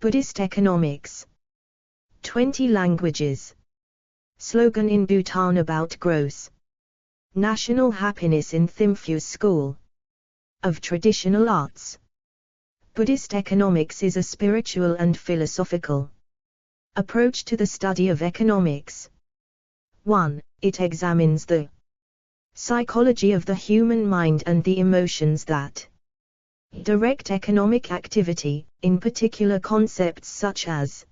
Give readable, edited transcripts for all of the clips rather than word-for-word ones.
Buddhist economics. 20 languages. Slogan in Bhutan about growth. National happiness in Thimphu's School of Traditional Arts. Buddhist economics is a spiritual and philosophical approach to the study of economics. 1. It examines the psychology of the human mind and the emotions that direct economic activity, in particular concepts such as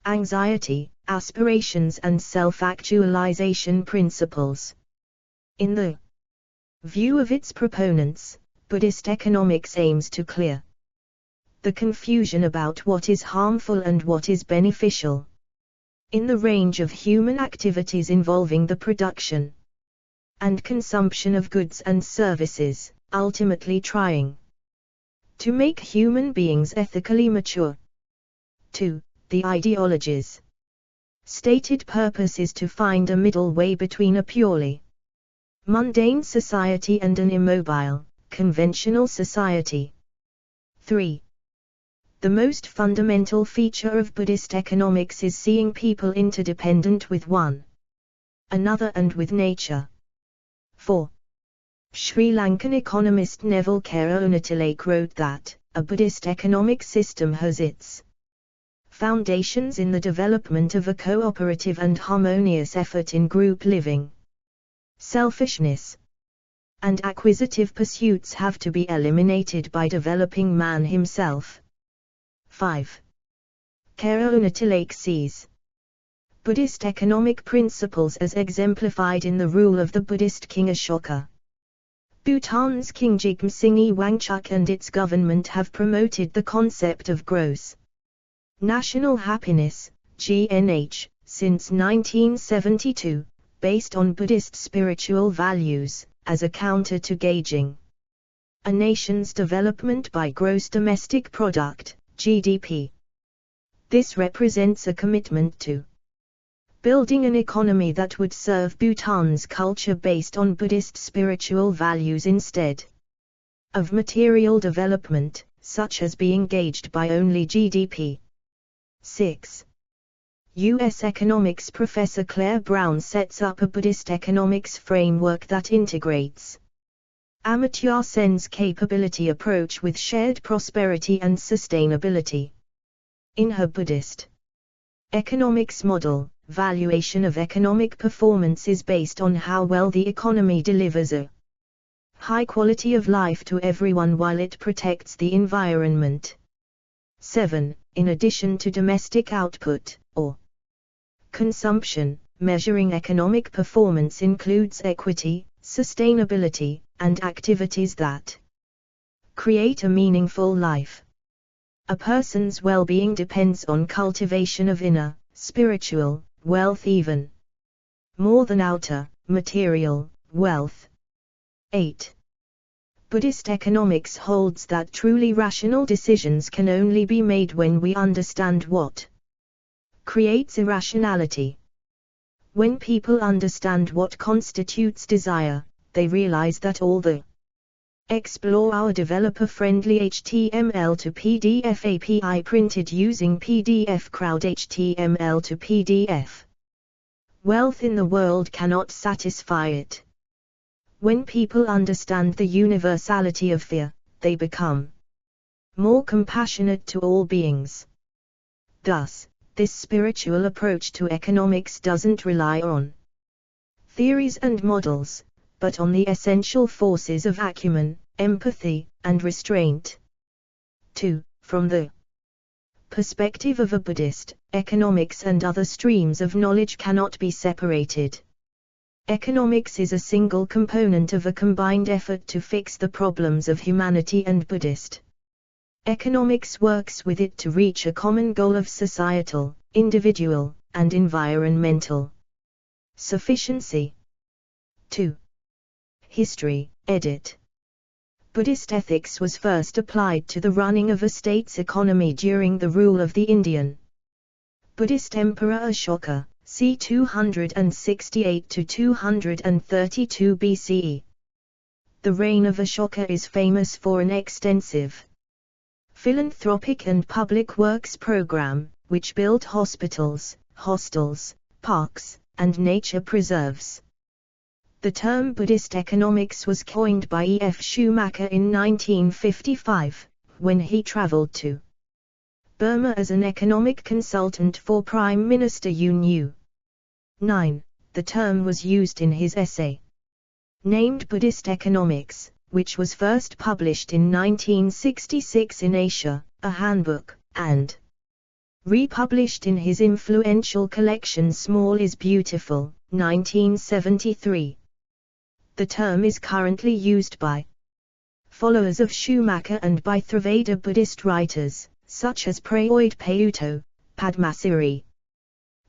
anxiety, aspirations and self-actualization principles. In the view of its proponents, Buddhist economics aims to clear the confusion about what is harmful and what is beneficial in the range of human activities involving the production and consumption of goods and services, ultimately trying to make human beings ethically mature. 2. The ideologies. Stated purpose is to find a middle way between a purely mundane society and an immobile, conventional society. 3. The most fundamental feature of Buddhist economics is seeing people interdependent with one another and with nature. 4. Sri Lankan economist Neville Karunatilake wrote that a Buddhist economic system has its foundations in the development of a cooperative and harmonious effort in group living. Selfishness and acquisitive pursuits have to be eliminated by developing man himself. 5. Karunatilake sees Buddhist economic principles as exemplified in the rule of the Buddhist king Ashoka. Bhutan's King Jigme Singye Wangchuck and its government have promoted the concept of gross national happiness, GNH, since 1972, based on Buddhist spiritual values, as a counter to gauging a nation's development by gross domestic product, GDP. This represents a commitment to building an economy that would serve Bhutan's culture based on Buddhist spiritual values instead of material development, such as being gauged by only GDP. 6. U.S. economics professor Claire Brown sets up a Buddhist economics framework that integrates Amartya Sen's capability approach with shared prosperity and sustainability. In her Buddhist economics model, valuation of economic performance is based on how well the economy delivers a high quality of life to everyone while it protects the environment. 7. In addition to domestic output, or consumption, measuring economic performance includes equity, sustainability, and activities that create a meaningful life. A person's well-being depends on cultivation of inner, spiritual, wealth even more than outer, material, wealth. 8. Buddhist economics holds that truly rational decisions can only be made when we understand what creates irrationality. When people understand what constitutes desire, they realize that all the explore our developer-friendly HTML to PDF API printed using PDF Crowd HTML to PDF wealth in the world cannot satisfy it. When people understand the universality of fear, they become more compassionate to all beings. Thus, this spiritual approach to economics doesn't rely on theories and models, but on the essential forces of acumen, empathy, and restraint. 2. From the perspective of a Buddhist, economics and other streams of knowledge cannot be separated. Economics is a single component of a combined effort to fix the problems of humanity, and Buddhist economics works with it to reach a common goal of societal, individual, and environmental sufficiency. 2. History, edit. Buddhist ethics was first applied to the running of a state's economy during the rule of the Indian Buddhist Emperor Ashoka, c. 268 to 232 BCE. The reign of Ashoka is famous for an extensive Philanthropic and public works program, which built hospitals, hostels, parks, and nature preserves. The term Buddhist economics was coined by E. F. Schumacher in 1955, when he traveled to Burma as an economic consultant for Prime Minister Yoon U. 9. The term was used in his essay, named Buddhist Economics, which was first published in 1966 in Asia, a handbook, and republished in his influential collection Small is Beautiful, 1973. The term is currently used by followers of Schumacher and by Theravada Buddhist writers, such as Prayoid Payutto, Padmasiri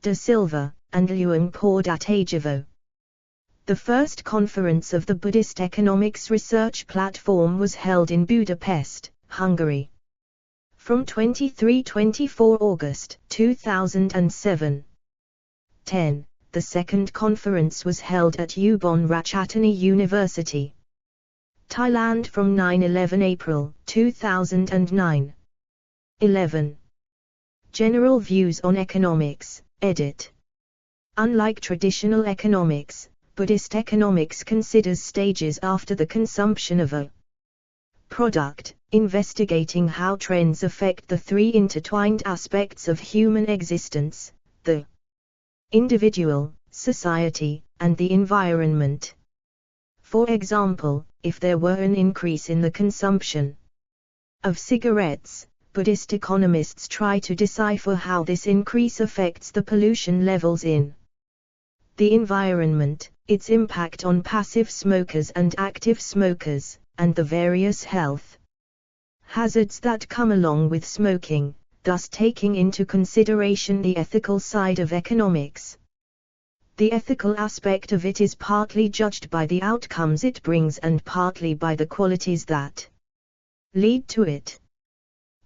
da Silva, and Luangpo Dattajivo. The first conference of the Buddhist Economics Research Platform was held in Budapest, Hungary, from 23–24 August 2007. 10. The second conference was held at Ubon Ratchathani University, Thailand from 9–11 April 2009. 11. General Views on Economics, edit. Unlike traditional economics, Buddhist economics considers stages after the consumption of a product, investigating how trends affect the three intertwined aspects of human existence: the individual, society, and the environment. For example, if there were an increase in the consumption of cigarettes, Buddhist economists try to decipher how this increase affects the pollution levels in the environment, its impact on passive smokers and active smokers, and the various health hazards that come along with smoking, thus taking into consideration the ethical side of economics. The ethical aspect of it is partly judged by the outcomes it brings and partly by the qualities that lead to it.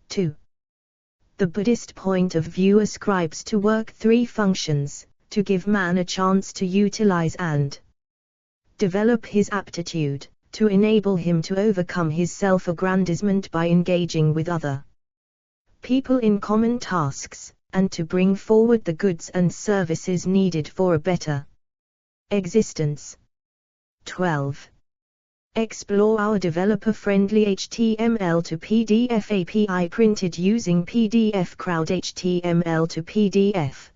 2. The Buddhist point of view ascribes to work three functions: to give man a chance to utilize and develop his aptitude, to enable him to overcome his self-aggrandizement by engaging with other people in common tasks, and to bring forward the goods and services needed for a better existence. 12. Explore our developer-friendly HTML to PDF API printed using PDF Crowd HTML to PDF.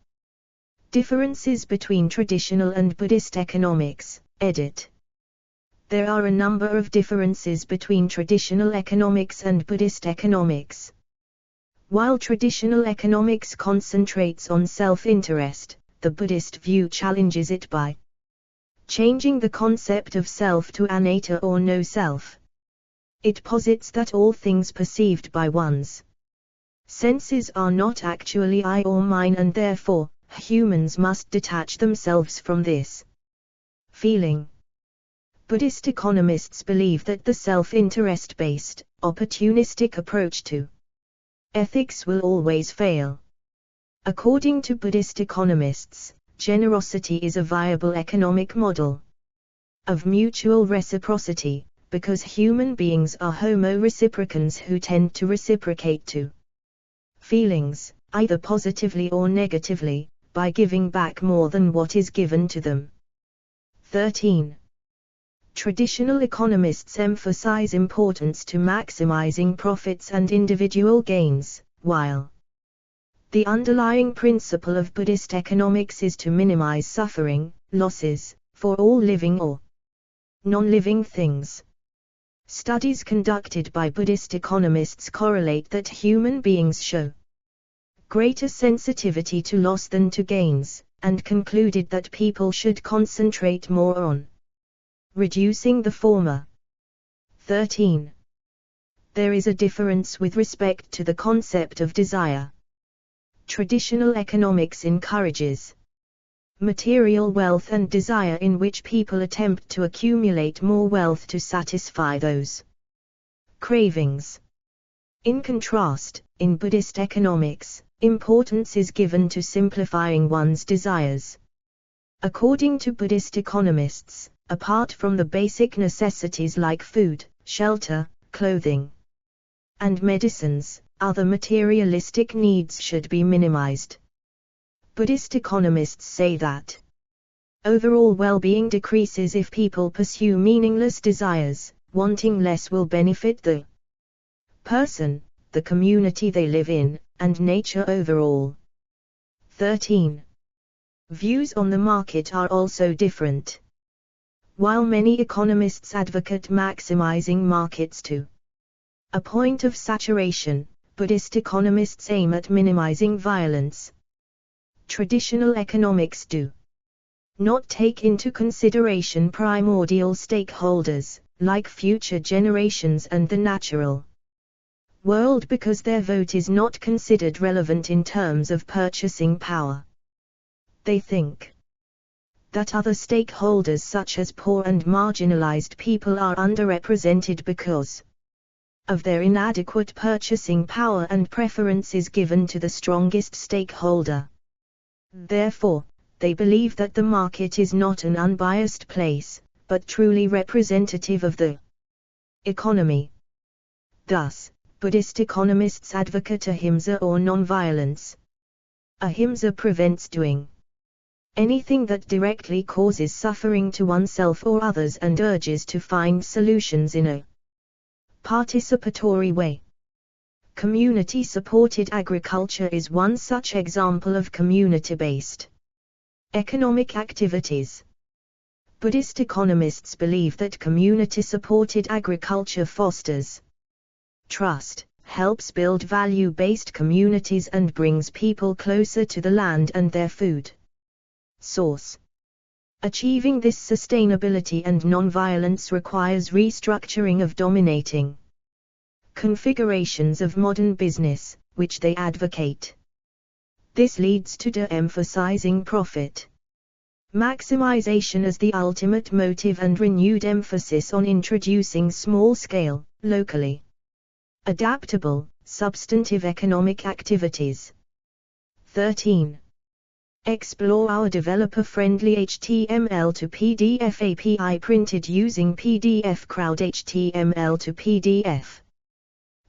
Differences between traditional and Buddhist economics, edit. There are a number of differences between traditional economics and Buddhist economics. While traditional economics concentrates on self-interest, the Buddhist view challenges it by changing the concept of self to anatta or no self. It posits that all things perceived by one's senses are not actually I or mine, and therefore, humans must detach themselves from this feeling. Buddhist economists believe that the self-interest-based, opportunistic approach to ethics will always fail. According to Buddhist economists, generosity is a viable economic model of mutual reciprocity, because human beings are homo reciprocans who tend to reciprocate to feelings, either positively or negatively, by giving back more than what is given to them. 13. Traditional economists emphasize importance to maximizing profits and individual gains, while the underlying principle of Buddhist economics is to minimize suffering, losses, for all living or non-living things. Studies conducted by Buddhist economists correlate that human beings show greater sensitivity to loss than to gains, and concluded that people should concentrate more on reducing the former. 13. There is a difference with respect to the concept of desire. Traditional economics encourages material wealth and desire, in which people attempt to accumulate more wealth to satisfy those cravings. In contrast, in Buddhist economics, importance is given to simplifying one's desires. According to Buddhist economists, apart from the basic necessities like food, shelter, clothing, and medicines, other materialistic needs should be minimized. Buddhist economists say that overall well-being decreases if people pursue meaningless desires. Wanting less will benefit the person, the community they live in, and nature overall. 13. Views on the market are also different. While many economists advocate maximizing markets to a point of saturation, Buddhist economists aim at minimizing violence. Traditional economics do not take into consideration primordial stakeholders, like future generations and the natural world, because their vote is not considered relevant in terms of purchasing power. They think that other stakeholders such as poor and marginalized people are underrepresented because of their inadequate purchasing power, and preference is given to the strongest stakeholder. Therefore, they believe that the market is not an unbiased place, but truly representative of the economy. Thus, Buddhist economists advocate ahimsa or non-violence. Ahimsa prevents doing anything that directly causes suffering to oneself or others, and urges to find solutions in a participatory way. Community-supported agriculture is one such example of community-based economic activities. Buddhist economists believe that community-supported agriculture fosters trust, helps build value-based communities, and brings people closer to the land and their food source. Achieving this sustainability and non-violence requires restructuring of dominating configurations of modern business, which they advocate. This leads to de-emphasizing profit maximization as the ultimate motive, and renewed emphasis on introducing small-scale, locally adaptable, substantive economic activities. 13. Explore our developer-friendly HTML to PDF API printed using PDF Crowd HTML to PDF.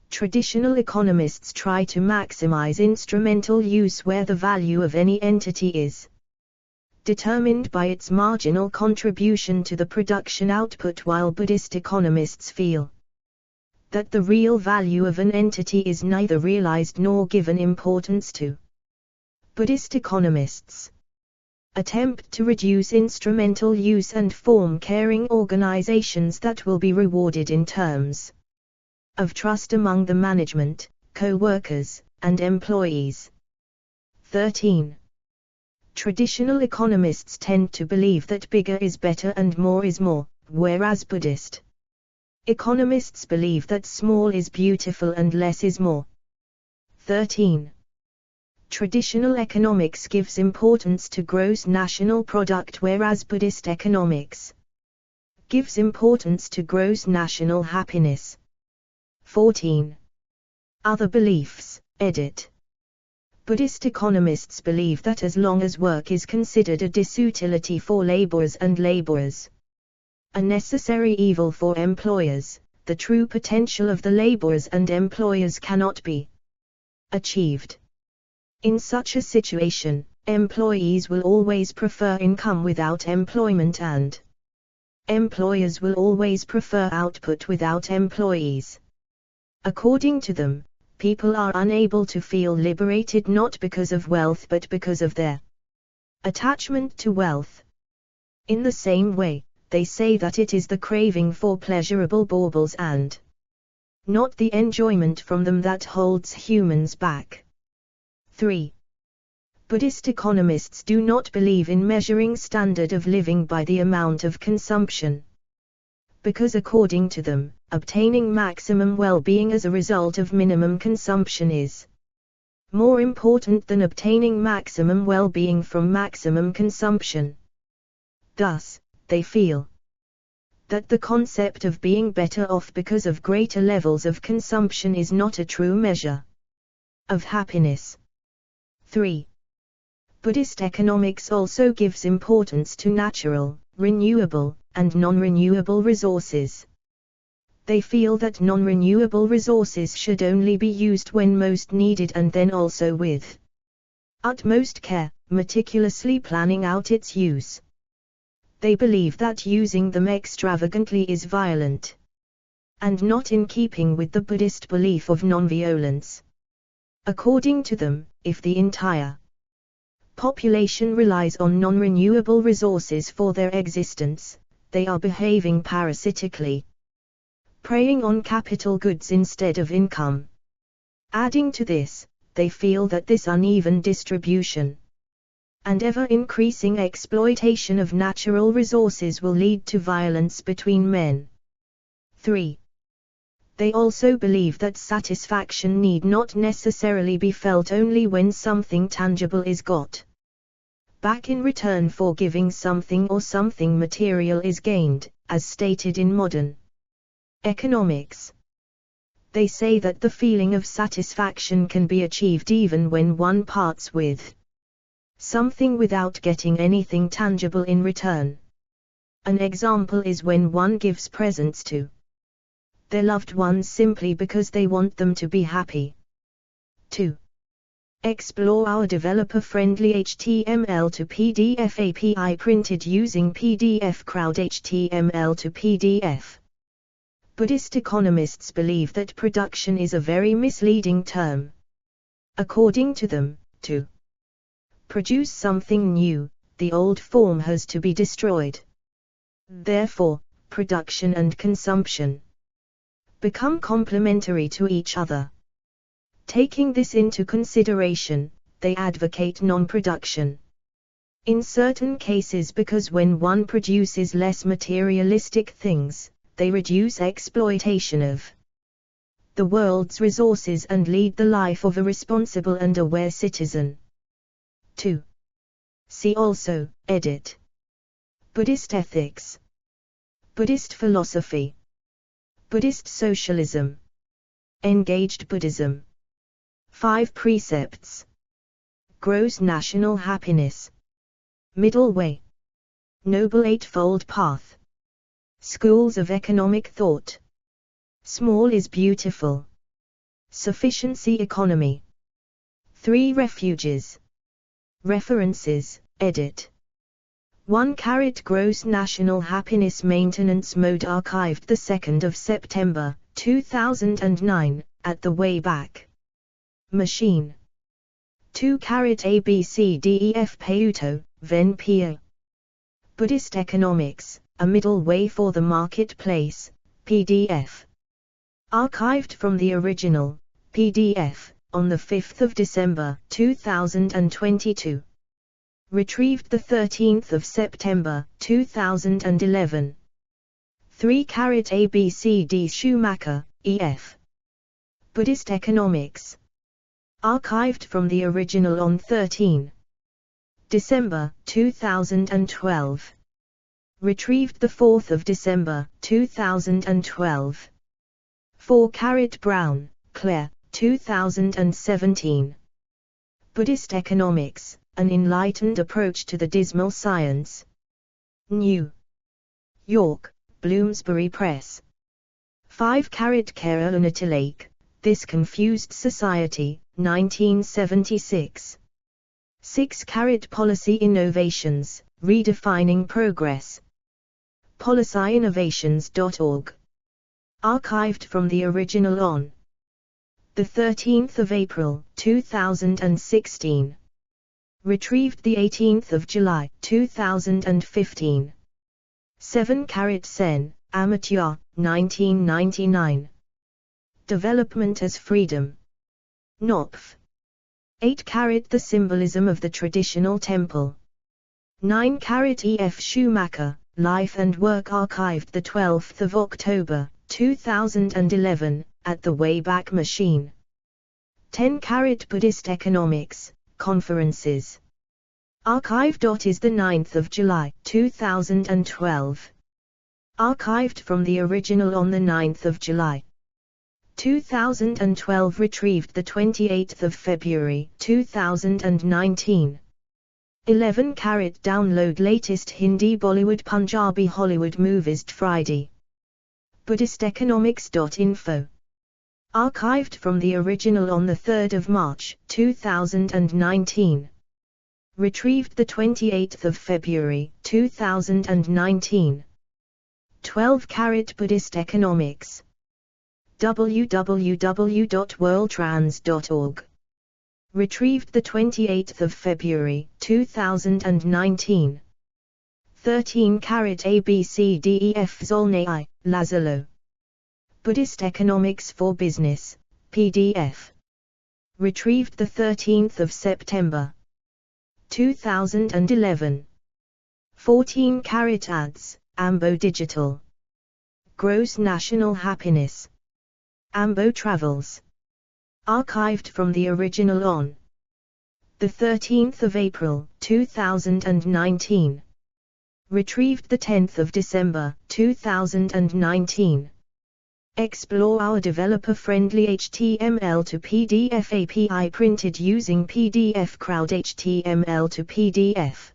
Traditional economists try to maximize instrumental use where the value of any entity is determined by its marginal contribution to the production output, while Buddhist economists feel that the real value of an entity is neither realized nor given importance to. Buddhist economists attempt to reduce instrumental use and form caring organizations that will be rewarded in terms of trust among the management, co-workers, and employees. 13. Traditional economists tend to believe that bigger is better and more is more, whereas Buddhist economists believe that small is beautiful and less is more. 13. Traditional economics gives importance to gross national product, whereas Buddhist economics gives importance to gross national happiness. 14. Other beliefs, edit. Buddhist economists believe that as long as work is considered a disutility for laborers and laborers a necessary evil for employers, the true potential of the laborers and employers cannot be achieved. In such a situation, employees will always prefer income without employment, and employers will always prefer output without employees. According to them, people are unable to feel liberated not because of wealth but because of their attachment to wealth. In the same way, they say that it is the craving for pleasurable baubles and not the enjoyment from them that holds humans back. 3. Buddhist economists do not believe in measuring standard of living by the amount of consumption, because according to them, obtaining maximum well-being as a result of minimum consumption is more important than obtaining maximum well-being from maximum consumption. Thus, they feel that the concept of being better off because of greater levels of consumption is not a true measure of happiness. 3. Buddhist economics also gives importance to natural, renewable, and non-renewable resources. They feel that non-renewable resources should only be used when most needed and then also with utmost care, meticulously planning out its use. They believe that using them extravagantly is violent and not in keeping with the Buddhist belief of non-violence. According to them, if the entire population relies on non-renewable resources for their existence, they are behaving parasitically, preying on capital goods instead of income. Adding to this, they feel that this uneven distribution and ever-increasing exploitation of natural resources will lead to violence between men. 3. They also believe that satisfaction need not necessarily be felt only when something tangible is got back in return for giving something or something material is gained, as stated in modern economics. They say that the feeling of satisfaction can be achieved even when one parts with something without getting anything tangible in return. An example is when one gives presents to their loved ones simply because they want them to be happy. 2. Explore our developer-friendly HTML to PDF API printed using PDF Crowd HTML to PDF. Buddhist economists believe that production is a very misleading term. According to them, to produce something new, the old form has to be destroyed. Therefore, production and consumption become complementary to each other. Taking this into consideration, they advocate non-production in certain cases because when one produces less materialistic things, they reduce exploitation of the world's resources and lead the life of a responsible and aware citizen. 2. See also, edit. Buddhist ethics, Buddhist philosophy, Buddhist socialism, engaged Buddhism. 5 precepts. Gross national happiness, middle way, noble eightfold path, schools of economic thought, small is beautiful, sufficiency economy. 3 refuges. References, edit. 1 Gross National Happiness Maintenance Mode archived 2 September, 2009, at the Wayback Machine. 2 ABCDEF Peuto, Ven Pio. Buddhist Economics, A Middle Way for the Marketplace, PDF. Archived from the original, PDF, on 5 December, 2022. Retrieved 13 September, 2011. 3 ABCD Schumacher, E.F. Buddhist Economics. Archived from the original on 13 December, 2012. Retrieved 4 December, 2012. 4 Brown, Claire, 2017. Buddhist Economics, An Enlightened Approach to the Dismal Science. New York, Bloomsbury Press. 5 Carolina Lake, This Confused Society, 1976. 6 Policy Innovations, Redefining Progress. policyinnovations.org. Archived from the original on 13 April, 2016. Retrieved 18 July, 2015. 7 Sen, Amateur, 1999. Development as Freedom. Knopf. 8 The Symbolism of the Traditional Temple. 9 E.F. Schumacher, Life and Work archived 12 October, 2011, at the Wayback Machine. 10 Buddhist Economics, Conferences. Archive. Is 9 July, 2012. Archived from the original on 9 July, 2012. Retrieved 28 February, 2019. 11 Download latest Hindi Bollywood Punjabi Hollywood movies Friday. BuddhistEconomics.info. Archived from the original on 3 March 2019. Retrieved 28 February 2019. 12-Carat Buddhist Economics. www.worldtrans.org. Retrieved 28 February 2019. 13-Carat ABCDEF Zolnai, Lazalo. Buddhist Economics for Business, PDF. Retrieved 13 September 2011. 14-Carat Ads, Ambo Digital. Gross National Happiness. Ambo Travels. Archived from the original on 13 April 2019. Retrieved 10 December 2019. Explore our developer-friendly HTML to PDF API printed using PDF Crowd HTML to PDF.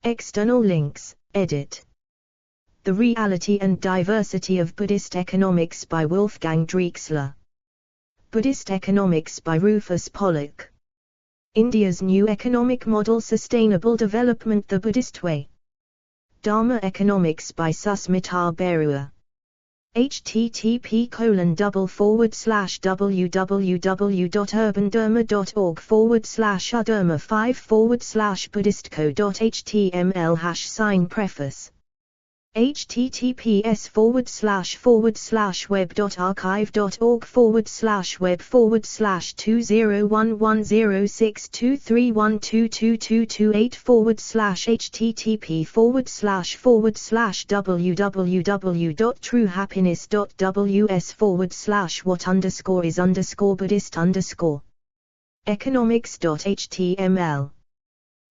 External links, edit. The Reality and Diversity of Buddhist Economics by Wolfgang Drexler. Buddhist Economics by Rufus Pollock. India's New Economic Model Sustainable Development the Buddhist Way. Dharma Economics by Susmita Berua. http://www.urbandharma.org/udharma5/buddhistco.html #sign preface. http://www.truehappiness.ws/what_economics.html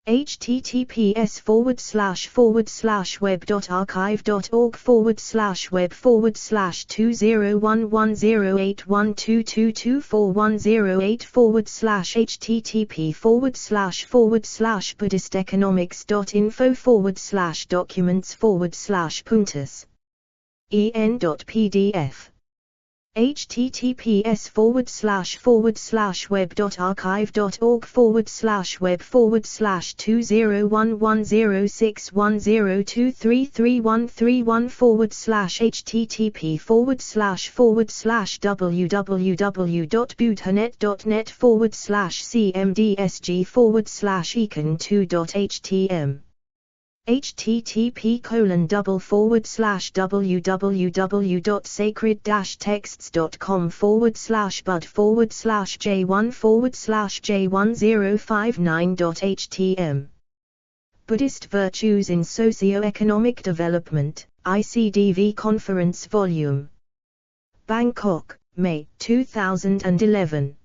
https://www.archive.org/web/2021081222241084/buddhisteconomics.info/documents/puntus en.pdf http://www.buddhanet.net/cmdsg/econ2.htm http://www.sacred-texts.com/bud/j1/j1059.htm Buddhist Virtues in Socio-Economic Development, ICDV Conference Volume. Bangkok, May 2011.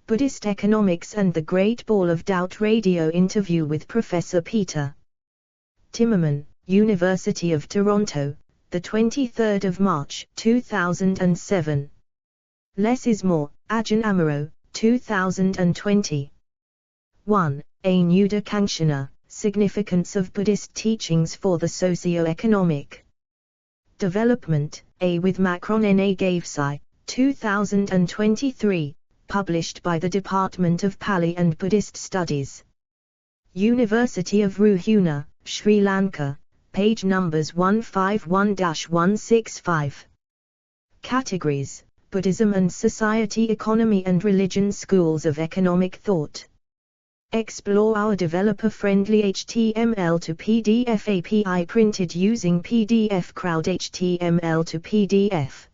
Buddhist Economics and the Great Ball of Doubt radio interview with Professor Peter Timmerman, University of Toronto, 23 March 2007. Less is More, Ajahn Amaro, 2020. 1. A Nuda Kangshana, Significance of Buddhist Teachings for the Socio-Economic Development, A with Macron N. A. Gavesai, 2023, published by the Department of Pali and Buddhist Studies. University of Ruhuna, Sri Lanka, page numbers 151-165. Categories: Buddhism and Society, Economy and Religion, Schools of Economic Thought. Explore our developer-friendly HTML to PDF API printed using PDF Crowd HTML to PDF.